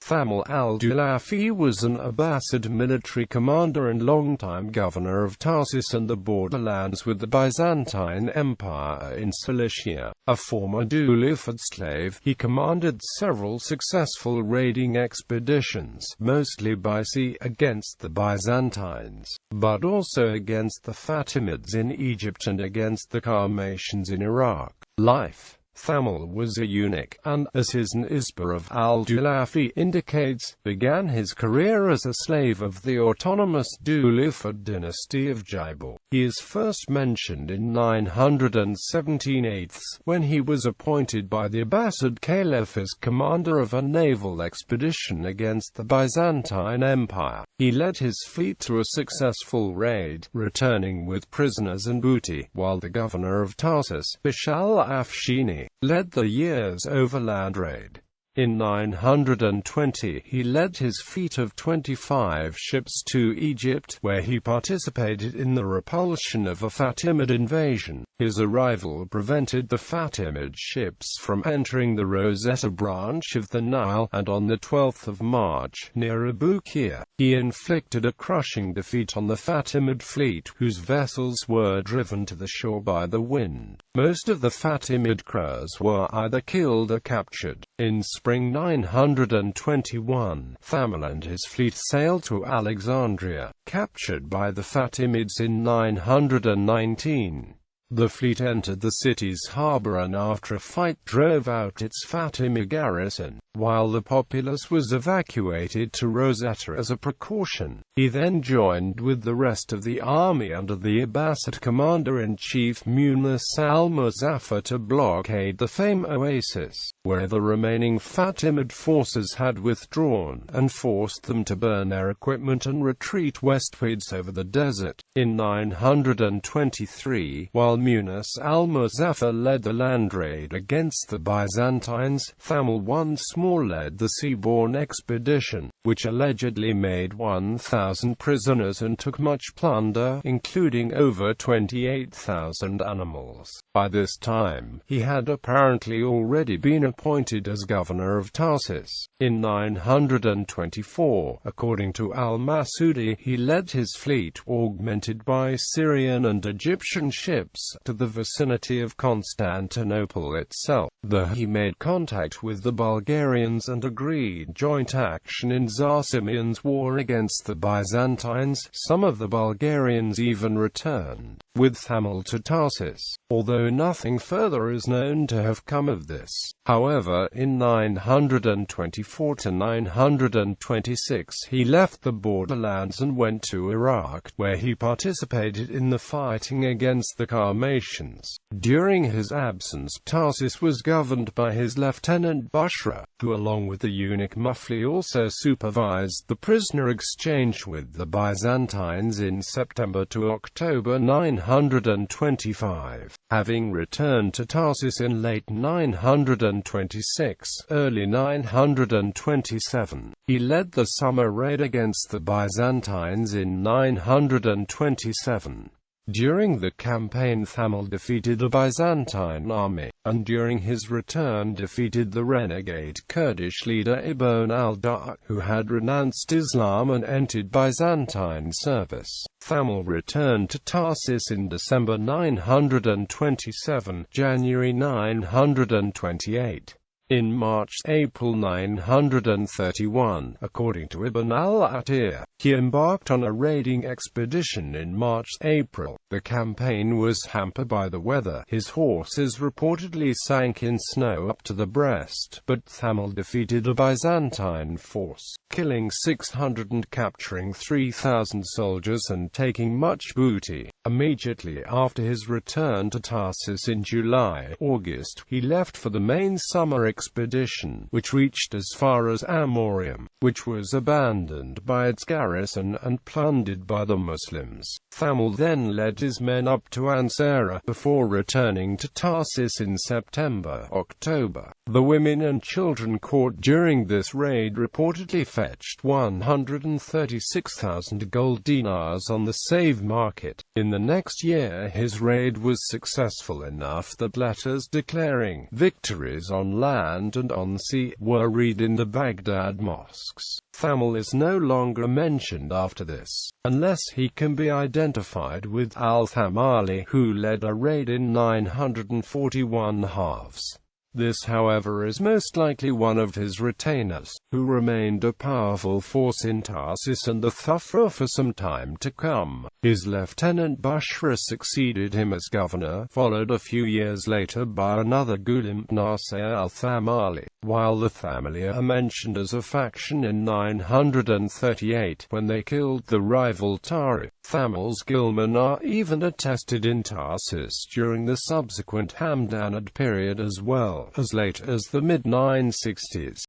Thamal al-Dulafi was an Abbasid military commander and longtime governor of Tarsus and the borderlands with the Byzantine Empire in Cilicia. A former Dulafid slave, he commanded several successful raiding expeditions, mostly by sea against the Byzantines, but also against the Fatimids in Egypt and against the Qarmatians in Iraq. Life. Thamal was a eunuch, and, as his Nisbah of al-Dulafi indicates, began his career as a slave of the autonomous Dulafid dynasty of Jaibal. He is first mentioned in 917 when he was appointed by the Abbasid Caliph as commander of a naval expedition against the Byzantine Empire. He led his fleet to a successful raid, returning with prisoners and booty, while the governor of Tarsus, Afshini, led the year's overland raid. In 920, he led his fleet of 25 ships to Egypt, where he participated in the repulsion of a Fatimid invasion. His arrival prevented the Fatimid ships from entering the Rosetta branch of the Nile, and on the 12th of March, near Abu Qir, he inflicted a crushing defeat on the Fatimid fleet, whose vessels were driven to the shore by the wind. Most of the Fatimid crews were either killed or captured. In spring 921, Thamal and his fleet sailed to Alexandria, captured by the Fatimids in 919. The fleet entered the city's harbor and after a fight drove out its Fatimid garrison, while the populace was evacuated to Rosetta as a precaution. He then joined with the rest of the army under the Abbasid commander-in-chief Mu'awiya al-Muzaffar to blockade the famed oasis, where the remaining Fatimid forces had withdrawn, and forced them to burn their equipment and retreat westwards over the desert. In 923, while Mu'awiya al-Muzaffar led the land raid against the Byzantines, Thamal once more led the seaborne expedition, which allegedly made 1,000 prisoners and took much plunder, including over 28,000 animals. By this time, he had apparently already been appointed as governor of Tarsus. In 924, according to al-Masudi, he led his fleet, augmented by Syrian and Egyptian ships, to the vicinity of Constantinople itself. There he made contact with the Bulgarians and agreed joint action in Zarsimian's war against the Byzantines. Some of the Bulgarians even returned with Thamal to Tarsus, although nothing further is known to have come of this. However, in 924 to 926 he left the borderlands and went to Iraq, where he participated in the fighting against the Qarmatians. During his absence, Tarsus was governed by his lieutenant Bushra, who along with the eunuch Mufli also supervised the prisoner exchange with the Byzantines in September to October 925. Having returned to Tarsus in late 926, early 927, he led the summer raid against the Byzantines in 927. During the campaign, Thamal defeated a Byzantine army, and during his return defeated the renegade Kurdish leader Ibn al-Da'at, who had renounced Islam and entered Byzantine service. Thamal returned to Tarsus in December 927, January 928. In March-April 931, according to Ibn al-Atir, he embarked on a raiding expedition in March-April. The campaign was hampered by the weather. His horses reportedly sank in snow up to the breast, but Thamal defeated a Byzantine force, killing 600 and capturing 3,000 soldiers and taking much booty. Immediately after his return to Tarsus in July-August, he left for the main summer expedition, which reached as far as Amorium, which was abandoned by its garrison and plundered by the Muslims. Thamal then led his men up to Ansara, before returning to Tarsus in September-October. The women and children caught during this raid reportedly fetched 136,000 gold dinars on the slave market. In the next year his raid was successful enough that letters declaring victories on land land and on sea, were read in the Baghdad mosques. Thamal is no longer mentioned after this, unless he can be identified with al-Thamali, who led a raid in 941 halves. This, however, is most likely one of his retainers, who remained a powerful force in Tarsus and the Thufra for some time to come. His lieutenant Bushra succeeded him as governor, followed a few years later by another Ghulam, Nasir al-Thamali, while the Thamali are mentioned as a faction in 938, when they killed the rival Tarik. Thamal's Gilman are even attested in Tarsus during the subsequent Hamdanid period as well, as late as the mid-960s.